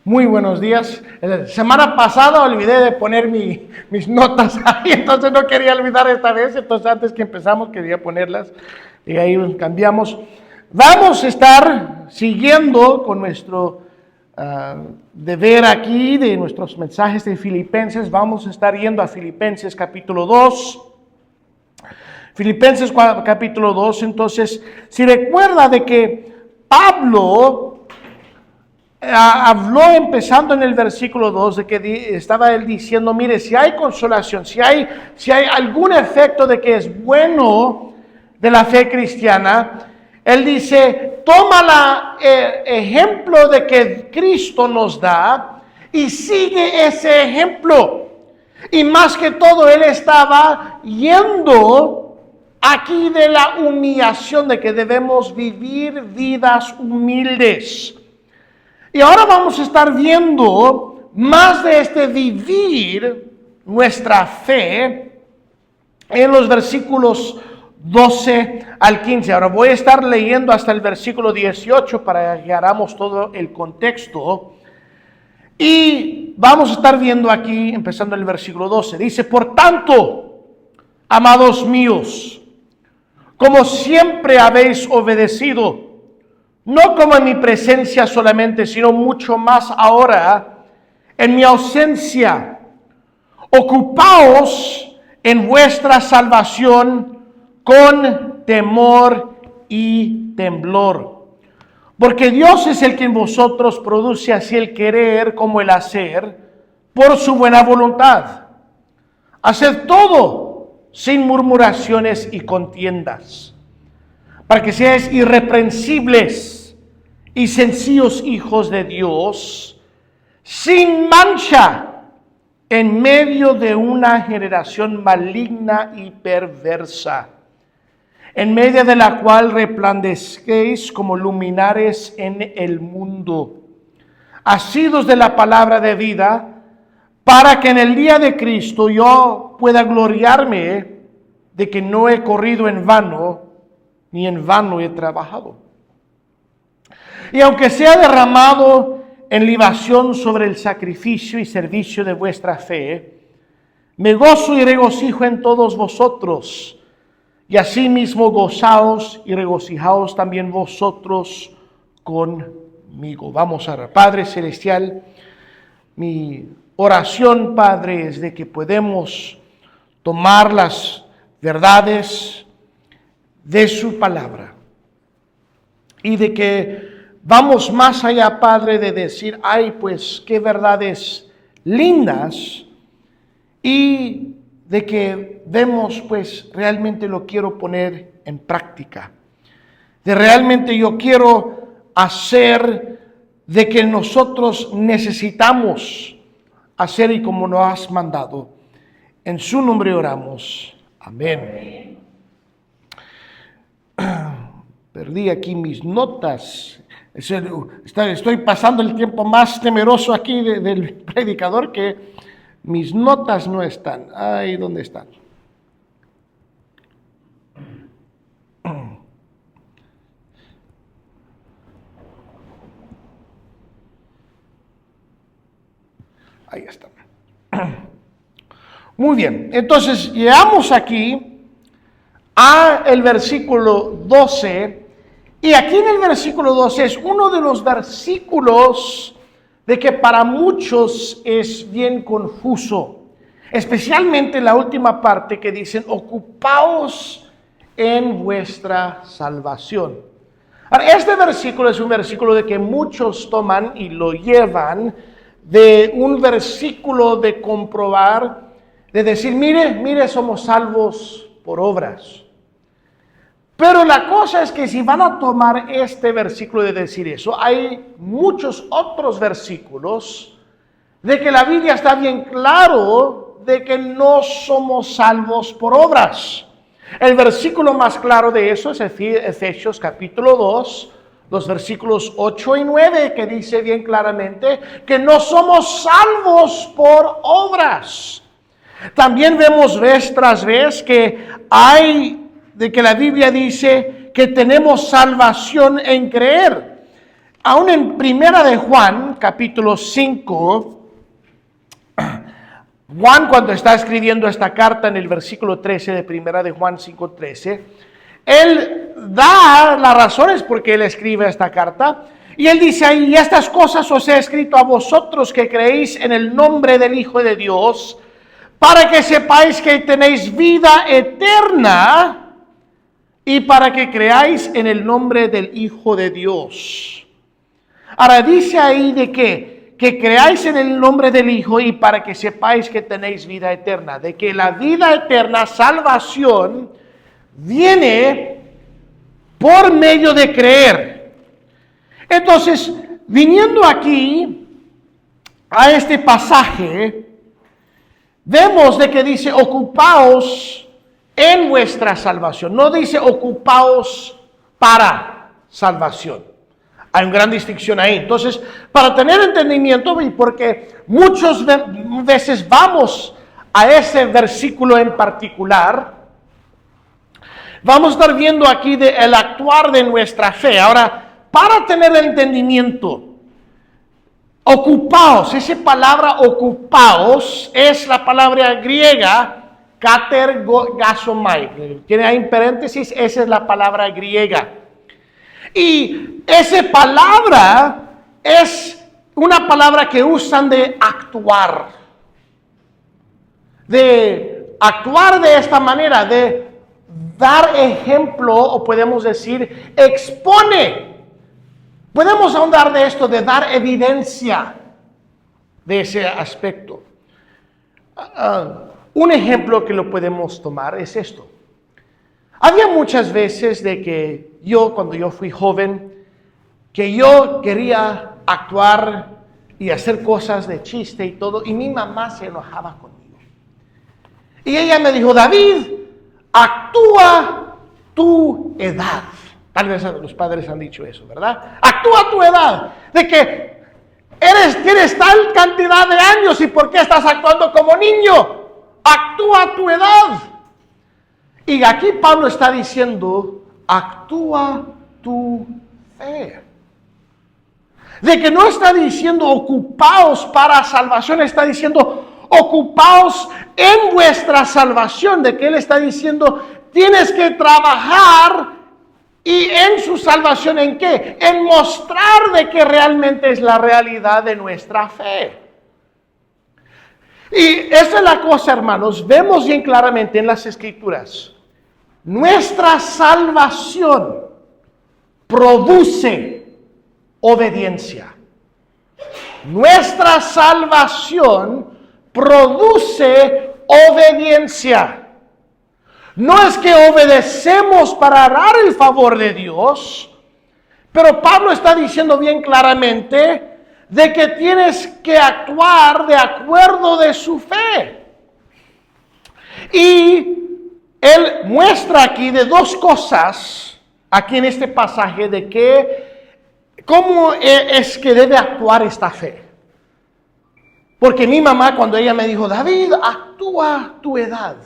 Muy buenos días. La semana pasada olvidé de poner mis notas ahí, entonces no quería olvidar esta vez, entonces antes que empezamos quería ponerlas y ahí cambiamos. Vamos a estar siguiendo con nuestro deber aquí de nuestros mensajes de Filipenses. Vamos a estar yendo a Filipenses capítulo 2. Filipenses capítulo 2, entonces, si recuerda de que Pablo habló empezando en el versículo 2 de que estaba él diciendo, mire, si hay consolación, si hay algún efecto de que es bueno de la fe cristiana, él dice, toma el ejemplo de que Cristo nos da y sigue ese ejemplo. Y más que todo, él estaba yendo aquí de la humillación, de que debemos vivir vidas humildes. Y ahora vamos a estar viendo más de este vivir nuestra fe en los versículos 12 al 15. Ahora voy a estar leyendo hasta el versículo 18 para que hagamos todo el contexto. Y vamos a estar viendo aquí, empezando el versículo 12. Dice, por tanto, amados míos, como siempre habéis obedecido, no como en mi presencia solamente, sino mucho más ahora en mi ausencia. Ocupaos en vuestra salvación con temor y temblor. Porque Dios es el que en vosotros produce así el querer como el hacer por su buena voluntad. Haced todo sin murmuraciones y contiendas, para que seáis irreprensibles y sencillos hijos de Dios, sin mancha, en medio de una generación maligna y perversa, en medio de la cual resplandezquéis como luminares en el mundo, asidos de la palabra de vida, para que en el día de Cristo yo pueda gloriarme de que no he corrido en vano, ni en vano he trabajado. Y aunque sea derramado en libación sobre el sacrificio y servicio de vuestra fe, me gozo y regocijo en todos vosotros, y asimismo gozaos y regocijaos también vosotros conmigo. Vamos a orar. Padre Celestial, mi oración, Padre, es de que podemos tomar las verdades de su palabra y de que vamos más allá, Padre, de decir, ay, pues qué verdades lindas, y de que vemos, pues realmente lo quiero poner en práctica, de realmente yo quiero hacer de que nosotros necesitamos hacer y como nos has mandado. En su nombre oramos. Amén. Perdí aquí mis notas. Estoy pasando el tiempo más temeroso aquí del predicador, que mis notas no están. Ay, ¿dónde están? Ahí está. Muy bien, entonces llegamos aquí a el versículo 12, y aquí en el versículo 12 es uno de los versículos de que para muchos es bien confuso, especialmente la última parte que dicen, ocupaos en vuestra salvación. Ahora, este versículo es un versículo de que muchos toman y lo llevan de un versículo de comprobar, de decir, mire, somos salvos por obras. Pero la cosa es que si van a tomar este versículo de decir eso, hay muchos otros versículos de que la Biblia está bien claro de que no somos salvos por obras. El versículo más claro de eso es Efesios capítulo 2, los versículos 8 y 9, que dice bien claramente que no somos salvos por obras. También vemos vez tras vez que la Biblia dice que tenemos salvación en creer. Aún en Primera de Juan, capítulo 5, Juan, cuando está escribiendo esta carta en el versículo 13 de Primera de Juan 5:13, él da las razones por qué él escribe esta carta. Y él dice ahí: y estas cosas os he escrito a vosotros que creéis en el nombre del Hijo de Dios, para que sepáis que tenéis vida eterna y para que creáis en el nombre del Hijo de Dios. Ahora dice ahí de que creáis en el nombre del Hijo y para que sepáis que tenéis vida eterna. De que la vida eterna, salvación, viene por medio de creer. Entonces, viniendo aquí a este pasaje, vemos de que dice: ocupaos en vuestra salvación. No dice ocupaos para salvación. Hay una gran distinción ahí. Entonces, para tener entendimiento, y porque muchas veces vamos a ese versículo en particular, vamos a estar viendo aquí el actuar de nuestra fe. Ahora, para tener entendimiento, ocupaos, esa palabra ocupaos es la palabra griega katergasomai. Tiene ahí en paréntesis, esa es la palabra griega. Y esa palabra es una palabra que usan de actuar. De actuar de esta manera, de dar ejemplo, o podemos decir, expone. Podemos ahondar de esto, de dar evidencia de ese aspecto. Un ejemplo que lo podemos tomar es esto. Había muchas veces de que cuando yo fui joven, que yo quería actuar y hacer cosas de chiste y todo, y mi mamá se enojaba conmigo. Y ella me dijo: David, actúa tu edad. Tal vez los padres han dicho eso, ¿verdad? Actúa tu edad, de que tienes tal cantidad de años y ¿por qué estás actuando como niño? Actúa tu edad. Y aquí Pablo está diciendo: actúa tu fe. De que no está diciendo ocupaos para salvación, está diciendo ocupaos en vuestra salvación. De que él está diciendo: tienes que trabajar. ¿Y en su salvación en qué? En mostrar de que realmente es la realidad de nuestra fe. Y esa es la cosa, hermanos. Vemos bien claramente en las Escrituras. Nuestra salvación produce obediencia. Nuestra salvación produce obediencia. No es que obedecemos para dar el favor de Dios, pero Pablo está diciendo bien claramente de que tienes que actuar de acuerdo de su fe. Y él muestra aquí de dos cosas, aquí en este pasaje, de que cómo es que debe actuar esta fe. Porque mi mamá, cuando ella me dijo: David, actúa tu edad.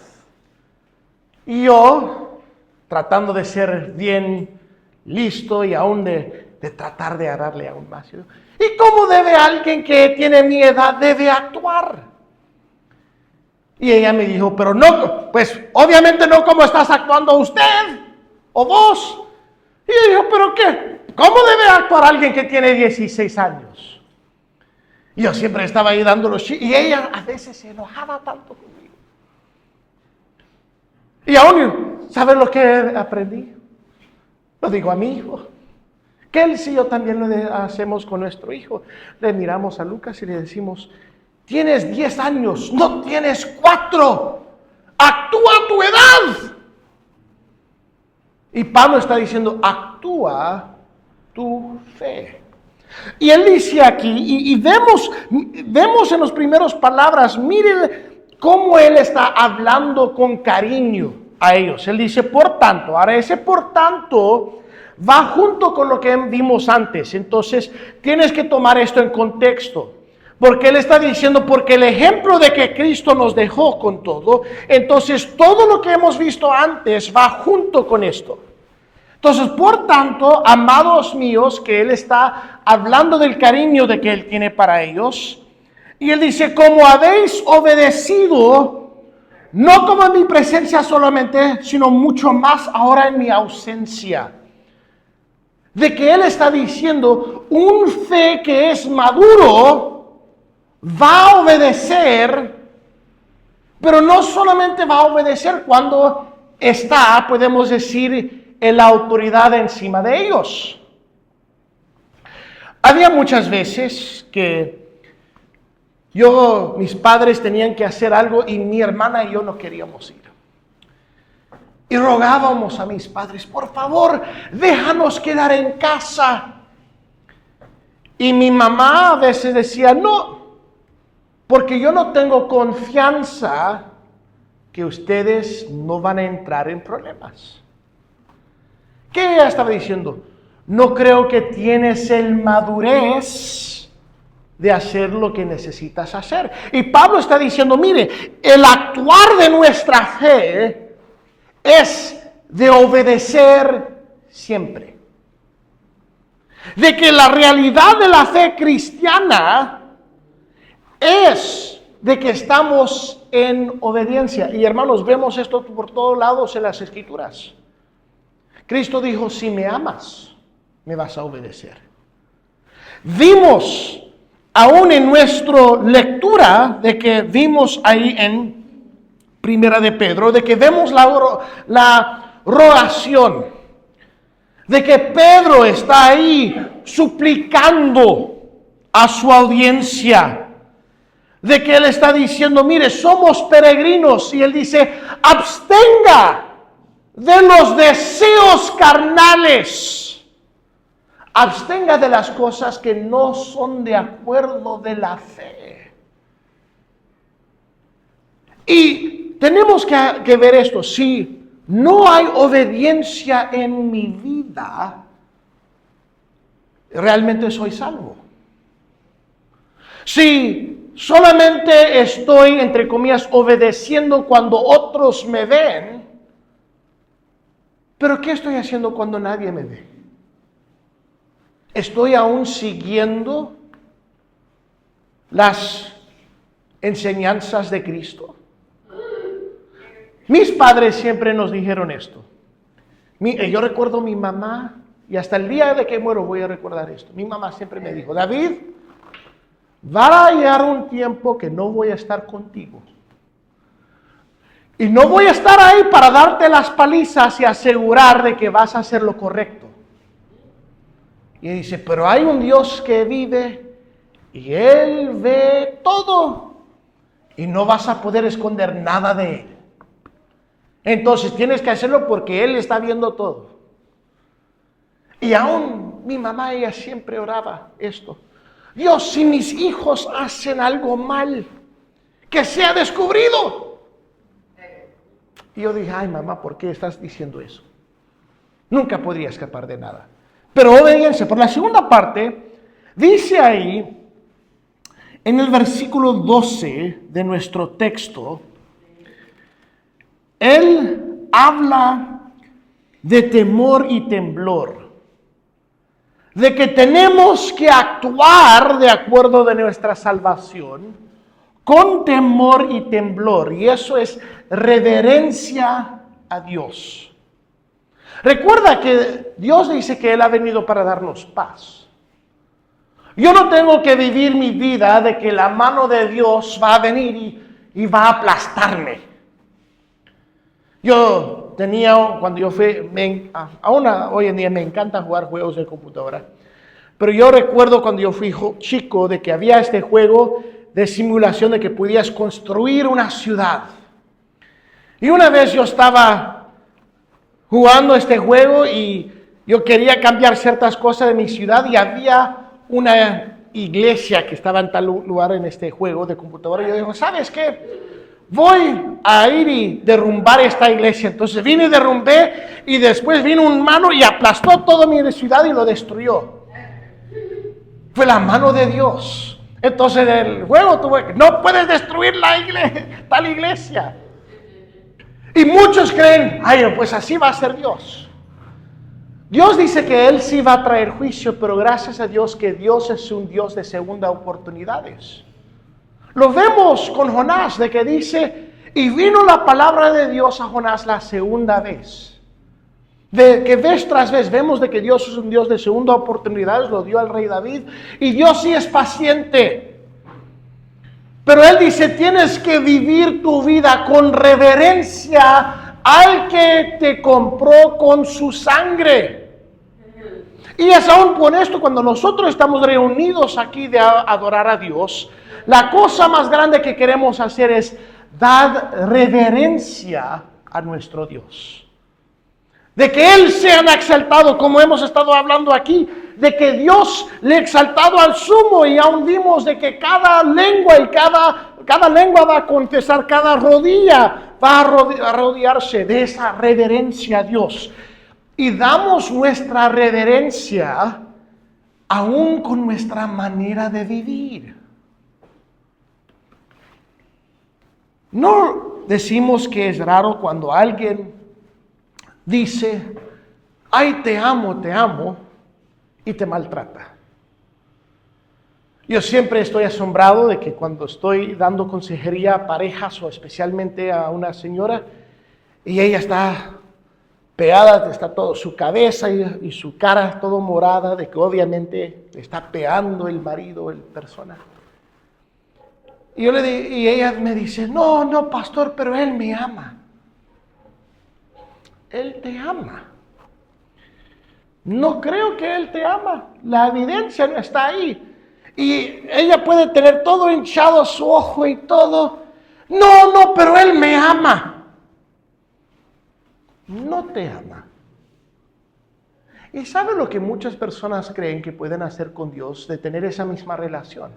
Y yo, tratando de ser bien listo y aún de tratar de darle aún más. ¿Y cómo debe alguien que tiene mi edad debe actuar? Y ella me dijo: pero no, pues obviamente no como estás actuando usted o vos. Y yo dijo: ¿pero qué? ¿Cómo debe actuar alguien que tiene 16 años? Y yo siempre estaba ahí dándolo. Y ella a veces se enojaba tanto conmigo. Y aún, ¿sabes lo que aprendí? Lo digo a mi hijo. Que él sí, yo también lo hacemos con nuestro hijo. Le miramos a Lucas y le decimos: tienes 10 años, no tienes 4. Actúa tu edad. Y Pablo está diciendo: actúa tu fe. Y él dice aquí, y vemos en las primeras palabras, miren cómo él está hablando con cariño a ellos. Él dice: por tanto. Ahora ese por tanto va junto con lo que vimos antes. Entonces tienes que tomar esto en contexto. Porque él está diciendo, porque el ejemplo de que Cristo nos dejó con todo, entonces todo lo que hemos visto antes va junto con esto. Entonces, por tanto, amados míos, que Él está hablando del cariño de que Él tiene para ellos. Y Él dice, como habéis obedecido, no como en mi presencia solamente, sino mucho más ahora en mi ausencia. De que Él está diciendo, un fe que es maduro va a obedecer, pero no solamente va a obedecer cuando está, podemos decir, en la autoridad encima de ellos. Había muchas veces que mis padres tenían que hacer algo y mi hermana y yo no queríamos ir. Y rogábamos a mis padres, por favor, déjanos quedar en casa. Y mi mamá a veces decía, no, porque yo no tengo confianza que ustedes no van a entrar en problemas. ¿Qué ella estaba diciendo? No creo que tienes el madurez de hacer lo que necesitas hacer. Y Pablo está diciendo, mire, el actuar de nuestra fe es de obedecer siempre. De que la realidad de la fe cristiana es de que estamos en obediencia. Y hermanos, vemos esto por todos lados en las Escrituras. Cristo dijo, si me amas, me vas a obedecer. Vimos, aún en nuestra lectura, de que vimos ahí en Primera de Pedro, de que vemos la rogación, de que Pedro está ahí suplicando a su audiencia, de que él está diciendo, mire, somos peregrinos, y él dice, abstenga de los deseos carnales. Abstenga de las cosas que no son de acuerdo de la fe. Y tenemos que ver esto. Si no hay obediencia en mi vida, realmente soy salvo. Si solamente estoy, entre comillas, obedeciendo cuando otros me ven, ¿pero qué estoy haciendo cuando nadie me ve? ¿Estoy aún siguiendo las enseñanzas de Cristo? Mis padres siempre nos dijeron esto. Yo recuerdo a mi mamá, y hasta el día de que muero voy a recordar esto. Mi mamá siempre me dijo, David, va a llegar un tiempo que no voy a estar contigo. Y no voy a estar ahí para darte las palizas y asegurar de que vas a hacer lo correcto. Y dice, pero hay un Dios que vive y Él ve todo. Y no vas a poder esconder nada de Él. Entonces tienes que hacerlo porque Él está viendo todo. Y aún mi mamá, ella siempre oraba esto. Dios, si mis hijos hacen algo mal, que sea descubrido. Y yo dije, ay mamá, ¿por qué estás diciendo eso? Nunca podría escapar de nada. Pero obediencia. Por la segunda parte, dice ahí, en el versículo 12 de nuestro texto, Él habla de temor y temblor. De que tenemos que actuar de acuerdo de nuestra salvación con temor y temblor. Y eso es reverencia a Dios. Recuerda que Dios dice que Él ha venido para darnos paz. Yo no tengo que vivir mi vida de que la mano de Dios va a venir y va a aplastarme. Yo tenía, cuando yo fui, aún hoy en día me encanta jugar juegos de computadora. Pero yo recuerdo cuando yo fui chico de que había este juego de simulación de que podías construir una ciudad. Y una vez yo estaba jugando este juego y yo quería cambiar ciertas cosas de mi ciudad y había una iglesia que estaba en tal lugar en este juego de computadora. Y yo digo, ¿sabes qué? Voy a ir y derrumbar esta iglesia. Entonces vine y derrumbé y después vino un mano y aplastó toda mi ciudad y lo destruyó. Fue la mano de Dios. Entonces el juego no puedes destruir tal iglesia. Y muchos creen, ay, pues así va a ser Dios. Dios dice que Él sí va a traer juicio, pero gracias a Dios que Dios es un Dios de segunda oportunidades. Lo vemos con Jonás, de que dice, y vino la palabra de Dios a Jonás la segunda vez. De que vez tras vez vemos de que Dios es un Dios de segunda oportunidades, lo dio al rey David, y Dios sí es paciente. Pero Él dice, tienes que vivir tu vida con reverencia al que te compró con su sangre. Y es aún con esto, cuando nosotros estamos reunidos aquí de adorar a Dios, la cosa más grande que queremos hacer es dar reverencia a nuestro Dios. De que Él sea exaltado, como hemos estado hablando aquí, de que Dios le ha exaltado al sumo, y aún vimos de que cada lengua y cada lengua va a confesar, cada rodilla va a rodearse de esa reverencia a Dios. Y damos nuestra reverencia aún con nuestra manera de vivir. No decimos que es raro cuando alguien dice, ay, te amo, y te maltrata. Yo siempre estoy asombrado de que cuando estoy dando consejería a parejas o especialmente a una señora, y ella está pegada, está todo su cabeza y su cara todo morada, de que obviamente le está pegando el marido, el persona. Y ella me dice, no, pastor, pero él me ama. Él te ama. No creo que Él te ama. La evidencia no está ahí. Y ella puede tener todo hinchado su ojo y todo. No, pero Él me ama. No te ama. ¿Y sabe lo que muchas personas creen que pueden hacer con Dios de tener esa misma relación?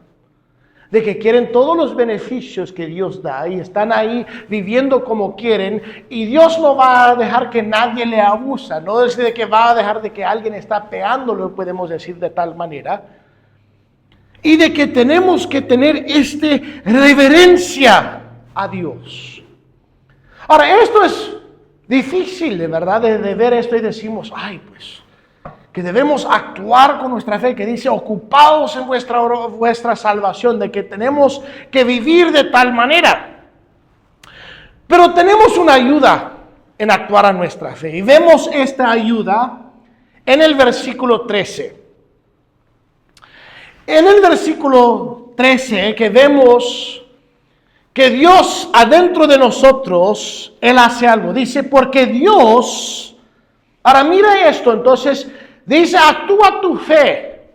De que quieren todos los beneficios que Dios da y están ahí viviendo como quieren, y Dios no va a dejar que nadie le abusa, no es de que va a dejar de que alguien está pegándolo, podemos decir de tal manera, y de que tenemos que tener reverencia a Dios. Ahora, esto es difícil, de verdad, de ver esto y decimos, ay, pues, que debemos actuar con nuestra fe, que dice, ocupados en vuestra salvación, de que tenemos que vivir de tal manera. Pero tenemos una ayuda en actuar a nuestra fe, y vemos esta ayuda en el versículo 13. En el versículo 13 que vemos que Dios adentro de nosotros, Él hace algo. Dice, porque Dios, ahora mira esto, entonces, dice, actúa tu fe.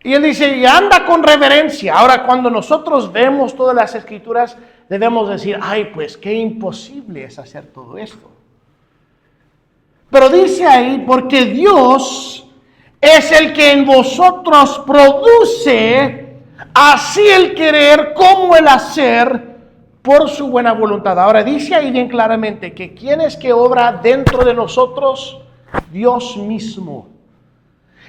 Y Él dice, y anda con reverencia. Ahora, cuando nosotros vemos todas las escrituras, debemos decir, ay, pues qué imposible es hacer todo esto. Pero dice ahí, porque Dios es el que en vosotros produce así el querer como el hacer por su buena voluntad. Ahora dice ahí bien claramente que ¿quién es que obra dentro de nosotros? Dios mismo.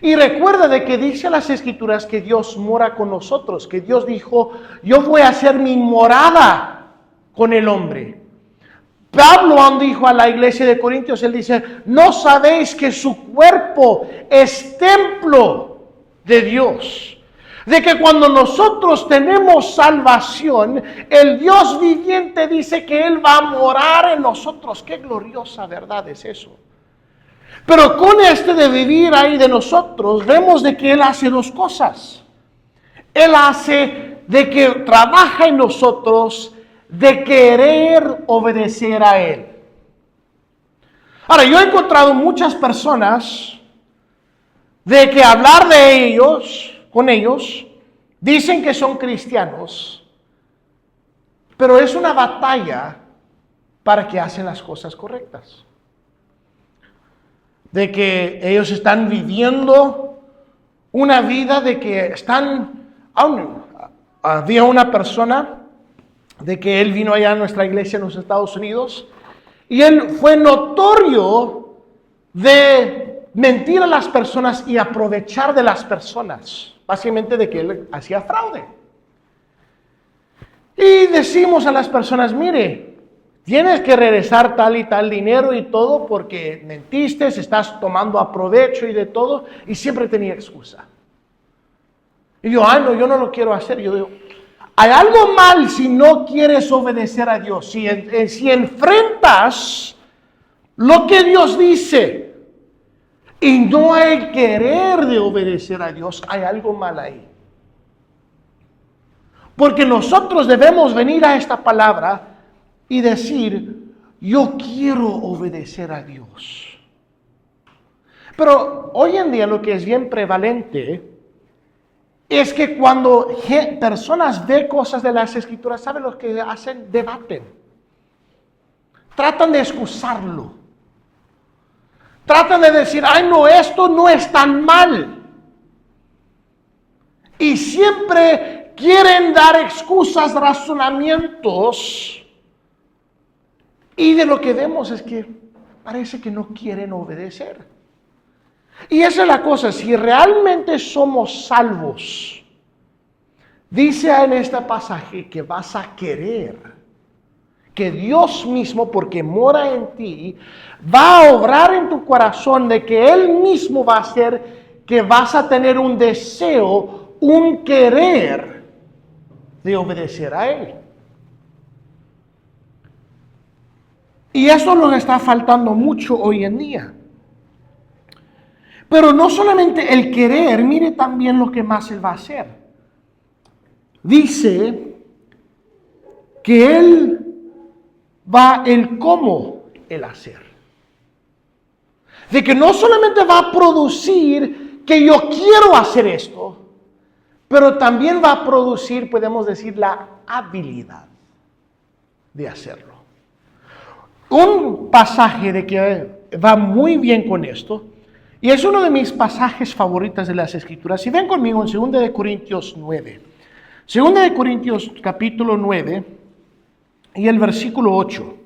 Y recuerda de que dice las escrituras que Dios mora con nosotros, que Dios dijo, yo voy a hacer mi morada con el hombre. Pablo dijo a la iglesia de Corintios, él dice, ¿no sabéis que su cuerpo es templo de Dios? De que cuando nosotros tenemos salvación, el Dios viviente dice que Él va a morar en nosotros. Qué gloriosa verdad es eso. Pero con de vivir ahí de nosotros, vemos de que Él hace dos cosas. Él hace de que trabaja en nosotros de querer obedecer a Él. Ahora, yo he encontrado muchas personas de que hablar de ellos, con ellos, dicen que son cristianos, pero es una batalla para que hacen las cosas correctas. De que ellos están viviendo una vida de que están... Había una persona de que él vino allá a nuestra iglesia en los Estados Unidos y él fue notorio de mentir a las personas y aprovechar de las personas. Básicamente de que él hacía fraude. Y decimos a las personas, mire, tienes que regresar tal y tal dinero y todo porque mentiste, estás tomando aprovecho y de todo, y siempre tenía excusa. Y yo, no, yo no lo quiero hacer. Yo digo, hay algo mal si no quieres obedecer a Dios. Si enfrentas lo que Dios dice y no hay querer de obedecer a Dios, hay algo mal ahí. Porque nosotros debemos venir a esta palabra y decir, yo quiero obedecer a Dios. Pero hoy en día lo que es bien prevalente es que cuando personas ven cosas de las Escrituras, ¿saben lo que hacen? Debaten. Tratan de excusarlo. Tratan de decir, no, esto no es tan mal. Y siempre quieren dar excusas, razonamientos. Y de lo que vemos es que parece que no quieren obedecer. Y esa es la cosa, si realmente somos salvos, dice en este pasaje que vas a querer, que Dios mismo, porque mora en ti, va a obrar en tu corazón de que Él mismo va a hacer que vas a tener un deseo, un querer de obedecer a Él. Y eso nos está faltando mucho hoy en día. Pero no solamente el querer, mire también lo que más Él va a hacer. Dice que Él va el cómo el hacer. De que no solamente va a producir que yo quiero hacer esto, pero también va a producir, podemos decir, la habilidad de hacerlo. Un pasaje de que va muy bien con esto, y es uno de mis pasajes favoritos de las Escrituras. Si ven conmigo en 2 de Corintios 9. 2 de Corintios capítulo 9 y el versículo 8.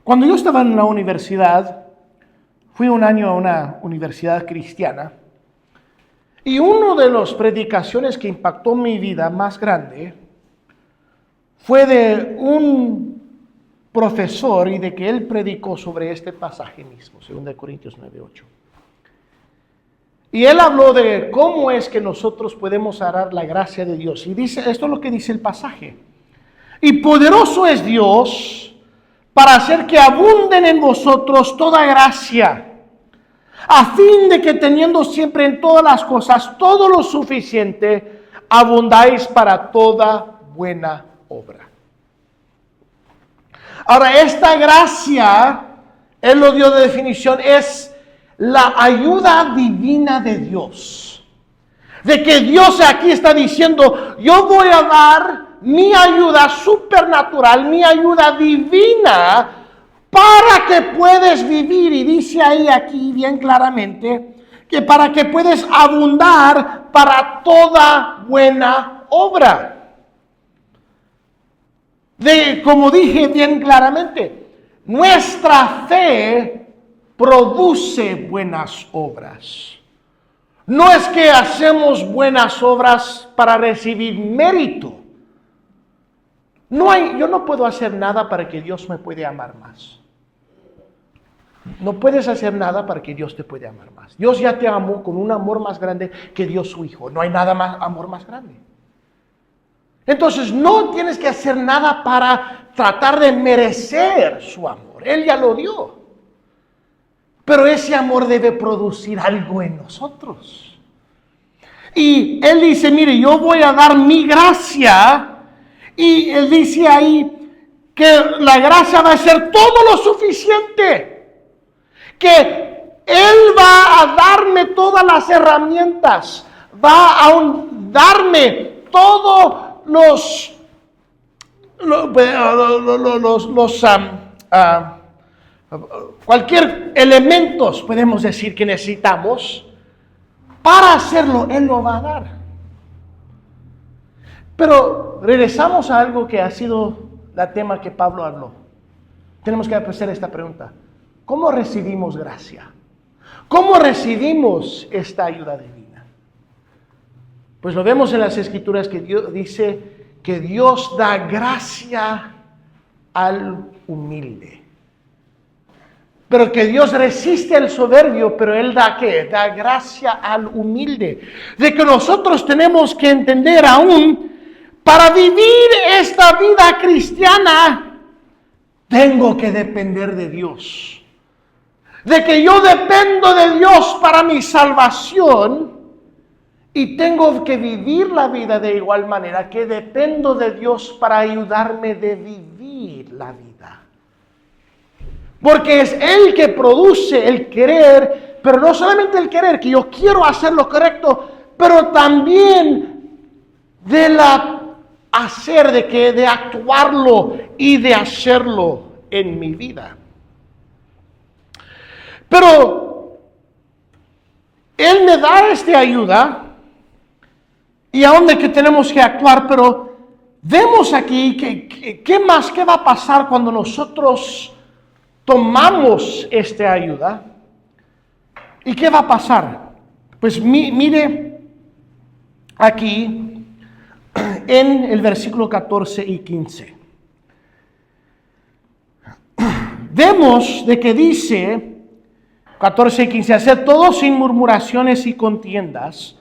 Cuando yo estaba en la universidad, fui un año a una universidad cristiana, y una de las predicaciones que impactó mi vida más grande fue de un profesor y de que él predicó sobre este pasaje mismo, 2 Corintios 9:8. Y él habló de cómo es que nosotros podemos arar la gracia de Dios. Y dice, esto es lo que dice el pasaje. Y poderoso es Dios para hacer que abunden en vosotros toda gracia, a fin de que teniendo siempre en todas las cosas todo lo suficiente, abundáis para toda buena obra. Ahora, esta gracia, él lo dio de definición, es la ayuda divina de Dios. De que Dios aquí está diciendo, yo voy a dar mi ayuda supernatural, mi ayuda divina, para que puedas vivir. Y dice ahí aquí bien claramente, que para que puedas abundar para toda buena obra. Como dije bien claramente, nuestra fe produce buenas obras. No es que hacemos buenas obras para recibir mérito. Yo no puedo hacer nada para que Dios me pueda amar más. No puedes hacer nada para que Dios te pueda amar más. Dios ya te amó con un amor más grande que dio su Hijo. No hay nada más amor más grande. Entonces no tienes que hacer nada para tratar de merecer su amor. Él ya lo dio. Pero ese amor debe producir algo en nosotros. Y Él dice, mire, yo voy a dar mi gracia. Y Él dice ahí que la gracia va a ser todo lo suficiente. Que Él va a darme todas las herramientas. Va a darme todos cualquier elementos, podemos decir, que necesitamos para hacerlo. Él lo va a dar. Pero regresamos a algo que ha sido el tema que Pablo habló. Tenemos que hacer esta pregunta: ¿cómo recibimos gracia? ¿Cómo recibimos esta ayuda divina? Pues lo vemos en las Escrituras que Dios dice que Dios da gracia al humilde. Pero que Dios resiste al soberbio, pero Él da ¿qué? Da gracia al humilde. De que nosotros tenemos que entender aún, para vivir esta vida cristiana, tengo que depender de Dios. De que yo dependo de Dios para mi salvación y tengo que vivir la vida de igual manera que dependo de Dios para ayudarme de vivir la vida. Porque es Él que produce el querer, pero no solamente el querer, que yo quiero hacer lo correcto, pero también de la hacer, de actuarlo y de hacerlo en mi vida. Pero Él me da esta ayuda y aún de que tenemos que actuar, pero vemos aquí que ¿qué va a pasar cuando nosotros tomamos esta ayuda? ¿Y qué va a pasar? Pues mire aquí en el versículo 14 y 15. Vemos de que dice 14 y 15, haced todo sin murmuraciones y contiendas,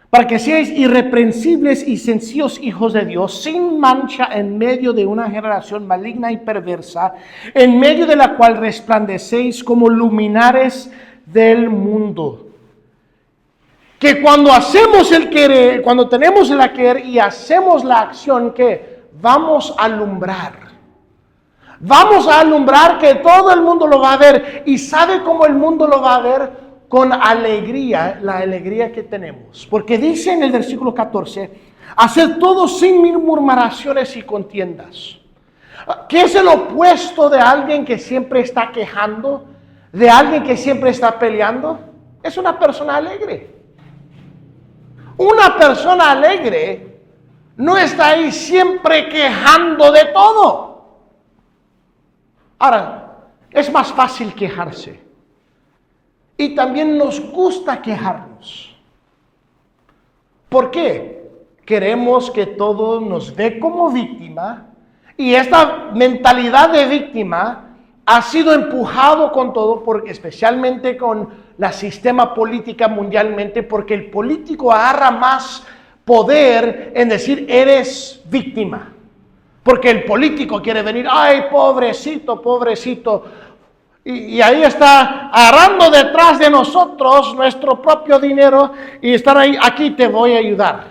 para que seáis irreprensibles y sencillos hijos de Dios, sin mancha en medio de una generación maligna y perversa, en medio de la cual resplandecéis como luminares del mundo. Que cuando hacemos el querer, cuando tenemos el querer y hacemos la acción, que vamos a alumbrar. Vamos a alumbrar que todo el mundo lo va a ver. ¿Y sabe cómo el mundo lo va a ver? Con alegría, la alegría que tenemos. Porque dice en el versículo 14, haced todo sin murmuraciones y contiendas. ¿Qué es el opuesto de alguien que siempre está quejando? ¿De alguien que siempre está peleando? Es una persona alegre. Una persona alegre no está ahí siempre quejando de todo. Ahora, es más fácil quejarse. Y también nos gusta quejarnos. ¿Por qué? Queremos que todo nos ve como víctima. Y esta mentalidad de víctima ha sido empujado con todo, porque especialmente con la sistema política mundialmente, porque el político agarra más poder en decir eres víctima. Porque el político quiere venir, ay, pobrecito, pobrecito. Y ahí está agarrando detrás de nosotros nuestro propio dinero y estar ahí, aquí te voy a ayudar.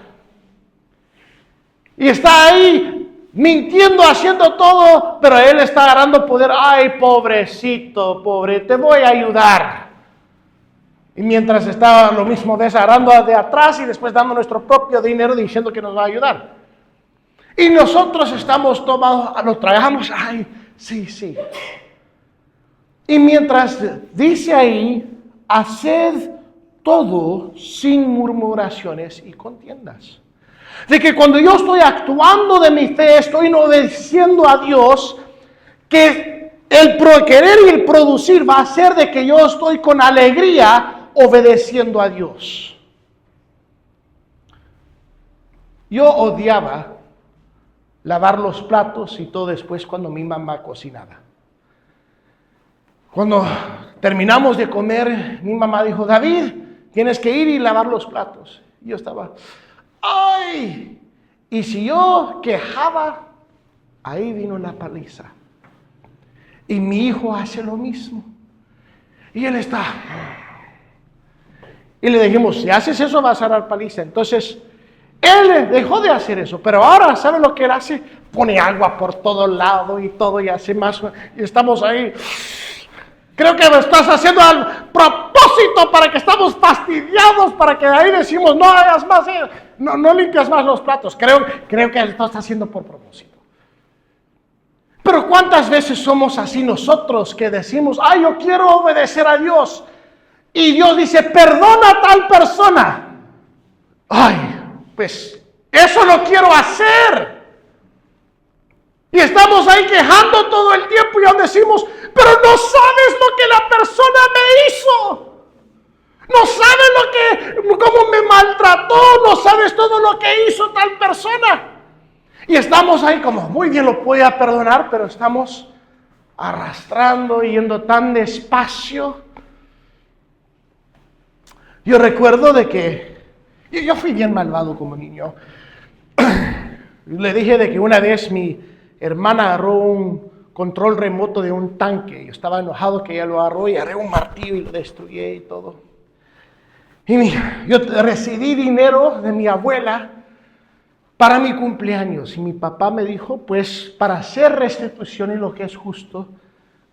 Y está ahí mintiendo, haciendo todo, pero él está agarrando poder, ay, pobrecito, pobre, te voy a ayudar. Y mientras está lo mismo agarrando de atrás y después dando nuestro propio dinero diciendo que nos va a ayudar. Y nosotros estamos tomados, lo tragamos, ay, sí. Y mientras dice ahí, haced todo sin murmuraciones y contiendas. De que cuando yo estoy actuando de mi fe, estoy obedeciendo a Dios, que el querer y el producir va a ser de que yo estoy con alegría obedeciendo a Dios. Yo odiaba lavar los platos y todo después cuando mi mamá cocinaba. Cuando terminamos de comer, mi mamá dijo, David, tienes que ir y lavar los platos. Y yo estaba, ¡ay! Y si yo quejaba, ahí vino una paliza. Y mi hijo hace lo mismo. Y él está. Y le dijimos, si haces eso vas a dar paliza. Entonces, él dejó de hacer eso. Pero ahora, ¿sabe lo que él hace? Pone agua por todo lado y todo y hace más. Y estamos ahí. Creo que lo estás haciendo al propósito para que estamos fastidiados, para que ahí decimos, no hagas más, no limpias más los platos. Creo que lo estás haciendo por propósito. Pero ¿cuántas veces somos así nosotros que decimos, ay, yo quiero obedecer a Dios? Y Dios dice, perdona a tal persona. Ay, pues eso lo quiero hacer. Y estamos ahí quejando todo el tiempo y aún decimos, pero no sabes lo que la persona me hizo. No sabes lo que cómo me maltrató, no sabes todo lo que hizo tal persona. Y estamos ahí como, muy bien, lo voy a perdonar, pero estamos arrastrando, yendo tan despacio. Yo recuerdo de que yo fui bien malvado como niño. Le dije de que una vez mi hermana agarró un control remoto de un tanque. Yo estaba enojado que ella lo agarró y agarré un martillo y lo destruí y todo. Y mira, yo recibí dinero de mi abuela para mi cumpleaños. Y mi papá me dijo, pues para hacer restitución en lo que es justo,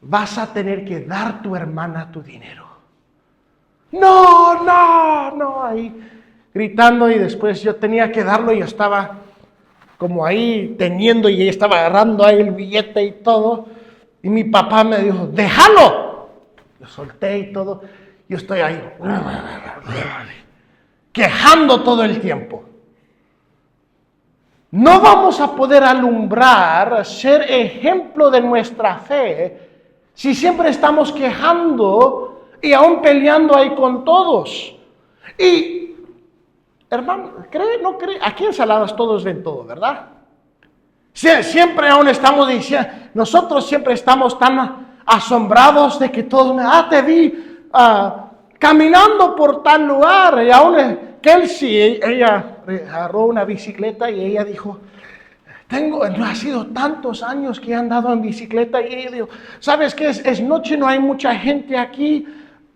vas a tener que dar a tu hermana tu dinero. No, ahí gritando, y después yo tenía que darlo y yo estaba como ahí teniendo y ella estaba agarrando ahí el billete y todo. Y mi papá me dijo, déjalo. Lo solté y todo. Yo estoy ahí quejando todo el tiempo. No vamos a poder alumbrar, ser ejemplo de nuestra fe, si siempre estamos quejando y aún peleando ahí con todos. Y, hermano, ¿cree? ¿No cree? Aquí en Saladas todos ven todo, ¿verdad? Siempre aún estamos diciendo, nosotros siempre estamos tan asombrados de que todos, te vi caminando por tal lugar. Y aún Kelsey, ella agarró una bicicleta y ella dijo, no ha sido tantos años que he andado en bicicleta. Y ella dijo, ¿sabes qué? Es noche, no hay mucha gente aquí.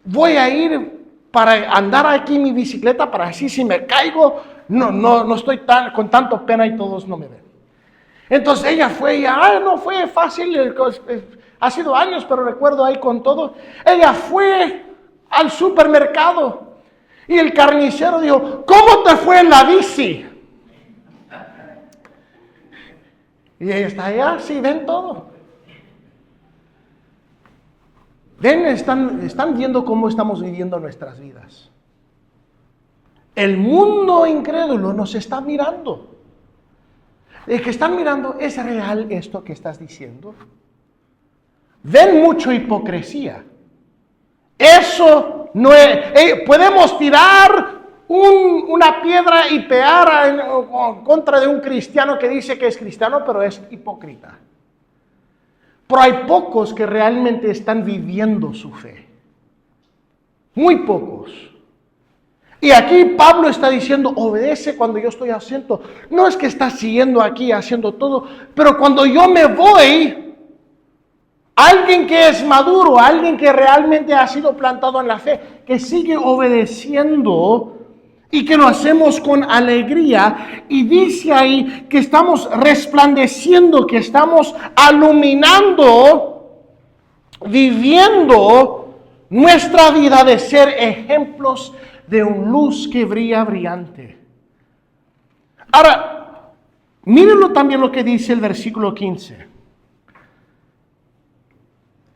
Voy a ir para andar aquí en mi bicicleta para así si me caigo, no estoy con tanto pena y todos no me ven. Entonces ella fue y no fue fácil, ha sido años, pero recuerdo ahí con todo. Ella fue al supermercado y el carnicero dijo, ¿cómo te fue en la bici? Y ella está allá, sí, ven todo. Ven, están viendo cómo estamos viviendo nuestras vidas. El mundo incrédulo nos está mirando. El que están mirando, ¿es real esto que estás diciendo? Ven mucha hipocresía. Eso no es. Podemos tirar una piedra y pegar en contra de un cristiano que dice que es cristiano, pero es hipócrita. Pero hay pocos que realmente están viviendo su fe. Muy pocos. Y aquí Pablo está diciendo, obedece cuando yo estoy haciendo. No es que estás siguiendo aquí haciendo todo, pero cuando yo me voy, alguien que es maduro, alguien que realmente ha sido plantado en la fe, que sigue obedeciendo y que lo hacemos con alegría. Y dice ahí que estamos resplandeciendo, que estamos iluminando, viviendo nuestra vida de ser ejemplos de una luz que brilla brillante. Ahora, mírenlo también lo que dice el versículo 15.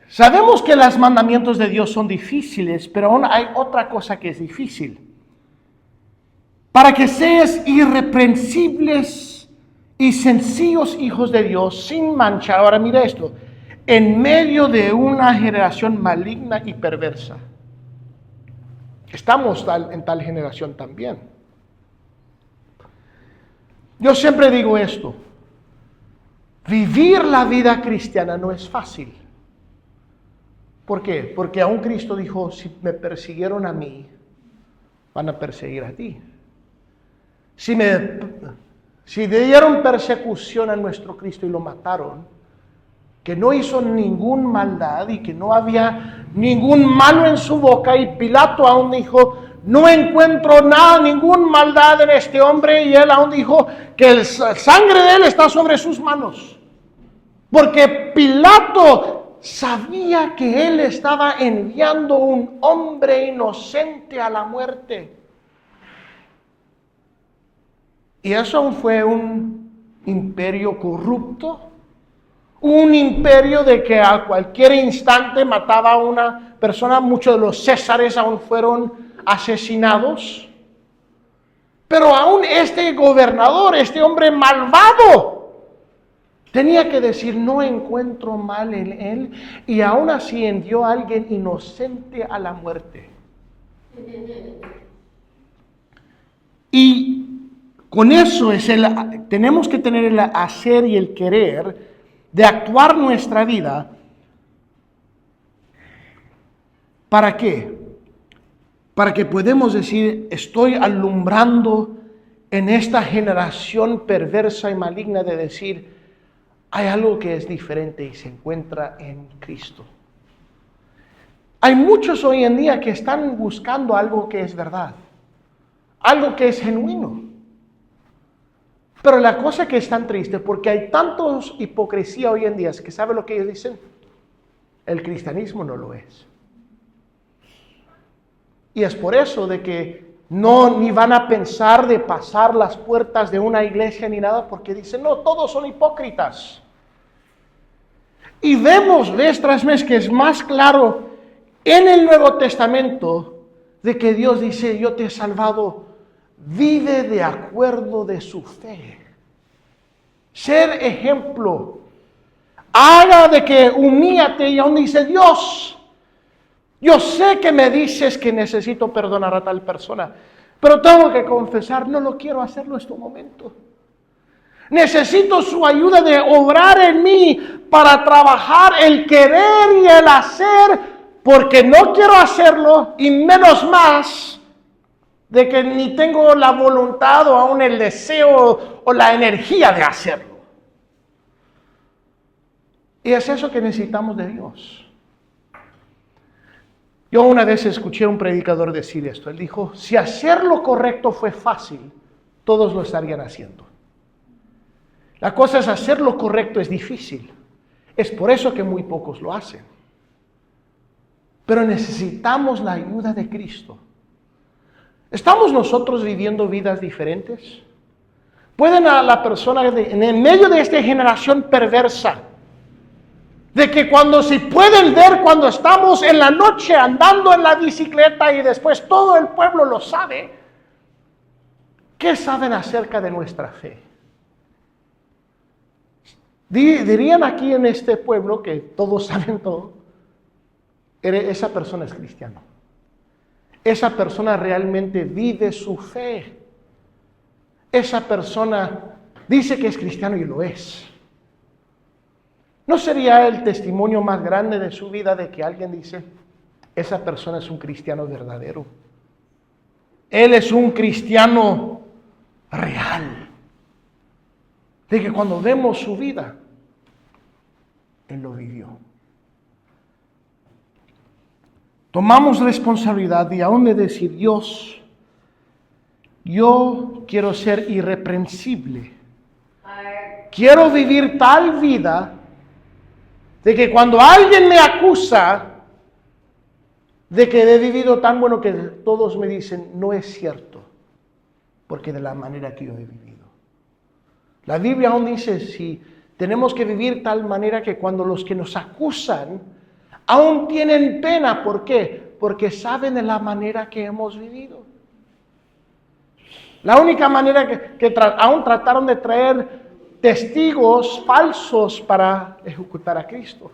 Sabemos que los mandamientos de Dios son difíciles, pero aún hay otra cosa que es difícil. Para que seas irreprensibles y sencillos hijos de Dios, sin mancha. Ahora mira esto, en medio de una generación maligna y perversa. Estamos en tal generación también. Yo siempre digo esto, vivir la vida cristiana no es fácil. ¿Por qué? Porque aún Cristo dijo, si me persiguieron a mí, van a perseguir a ti. Si dieron persecución a nuestro Cristo y lo mataron, que no hizo ninguna maldad y que no había ningún malo en su boca, y Pilato aún dijo, no encuentro nada, ninguna maldad en este hombre, y él aún dijo que la sangre de él está sobre sus manos, porque Pilato sabía que él estaba enviando un hombre inocente a la muerte. Y eso aún fue un imperio corrupto, un imperio de que a cualquier instante mataba a una persona. Muchos de los césares aún fueron asesinados. Pero aún este gobernador, este hombre malvado, tenía que decir, no encuentro mal en él, y aún así envió a alguien inocente a la muerte. Y con eso tenemos que tener el hacer y el querer de actuar nuestra vida. ¿Para qué? Para que podamos decir, estoy alumbrando en esta generación perversa y maligna, de decir, hay algo que es diferente y se encuentra en Cristo. Hay muchos hoy en día que están buscando algo que es verdad, algo que es genuino. Pero la cosa que es tan triste, porque hay tantos hipocresía hoy en día, que ¿sabe lo que ellos dicen? El cristianismo no lo es. Y es por eso de que ni van a pensar de pasar las puertas de una iglesia ni nada, porque dicen, no, todos son hipócritas. Y vemos vez tras vez que es más claro en el Nuevo Testamento de que Dios dice, yo te he salvado, vive de acuerdo de su fe. Ser ejemplo. Haga de que humíate, y aún dice, Dios, yo sé que me dices que necesito perdonar a tal persona, pero tengo que confesar, no lo quiero hacerlo en este momento. Necesito su ayuda de obrar en mí para trabajar el querer y el hacer, porque no quiero hacerlo, y menos más de que ni tengo la voluntad o aún el deseo o la energía de hacerlo. Y es eso que necesitamos de Dios. Yo una vez escuché a un predicador decir esto. Él dijo, si hacer lo correcto fue fácil, todos lo estarían haciendo. La cosa es, hacer lo correcto es difícil. Es por eso que muy pocos lo hacen. Pero necesitamos la ayuda de Cristo. ¿Estamos nosotros viviendo vidas diferentes? ¿Pueden a la persona en medio de esta generación perversa, de que cuando se pueden ver cuando estamos en la noche andando en la bicicleta y después todo el pueblo lo sabe, qué saben acerca de nuestra fe? Dirían aquí en este pueblo que todos saben todo, esa persona es cristiana. Esa persona realmente vive su fe. Esa persona dice que es cristiano y lo es. ¿No sería el testimonio más grande de su vida de que alguien dice, esa persona es un cristiano verdadero? Él es un cristiano real. De que cuando vemos su vida, Él lo vivió. Tomamos responsabilidad y aún de decir, Dios, yo quiero ser irreprensible. Quiero vivir tal vida de que cuando alguien me acusa de que he vivido tan bueno, que todos me dicen, no es cierto, porque de la manera que yo he vivido. La Biblia aún dice, si tenemos que vivir tal manera que cuando los que nos acusan aún tienen pena. ¿Por qué? Porque saben de la manera que hemos vivido. La única manera que aún trataron de traer testigos falsos para ejecutar a Cristo.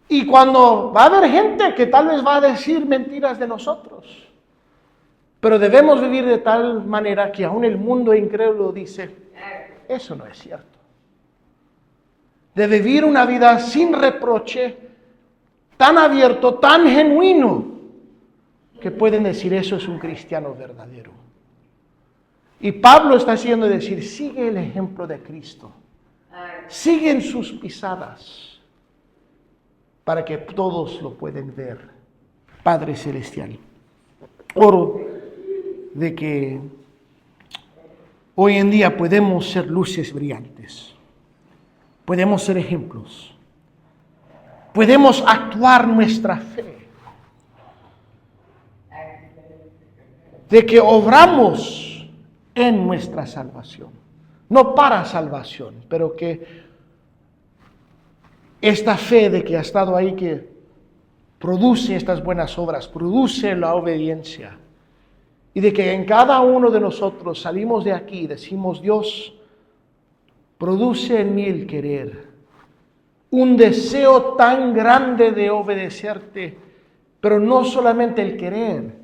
Y cuando va a haber gente que tal vez va a decir mentiras de nosotros, pero debemos vivir de tal manera que aún el mundo incrédulo dice, eso no es cierto. De vivir una vida sin reproche, tan abierto, tan genuino, que pueden decir, eso es un cristiano verdadero. Y Pablo está haciendo decir, sigue el ejemplo de Cristo. Sigue en sus pisadas, para que todos lo puedan ver. Padre Celestial, oro de que hoy en día podemos ser luces brillantes. Podemos ser ejemplos. Podemos actuar nuestra fe. De que obramos en nuestra salvación. No para salvación, pero que esta fe de que ha estado ahí, que produce estas buenas obras, produce la obediencia. Y de que en cada uno de nosotros salimos de aquí y decimos, Dios, produce en mí el querer, un deseo tan grande de obedecerte, pero no solamente el querer,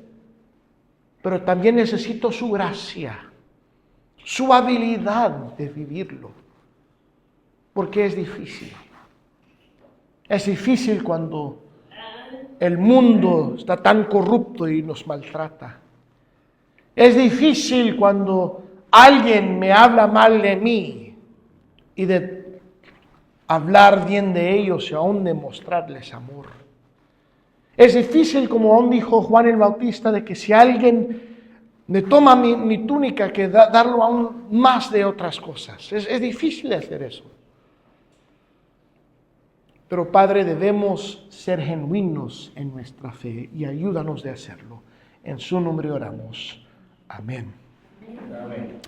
pero también necesito su gracia, su habilidad de vivirlo, porque es difícil. Es difícil cuando el mundo está tan corrupto y nos maltrata. Es difícil cuando alguien me habla mal de mí y de hablar bien de ellos y aún demostrarles amor. Es difícil, como aún dijo Juan el Bautista, de que si alguien me toma mi túnica, que darlo aún más de otras cosas. Es difícil hacer eso. Pero Padre, debemos ser genuinos en nuestra fe y ayúdanos de hacerlo. En su nombre oramos. Amén. Amén.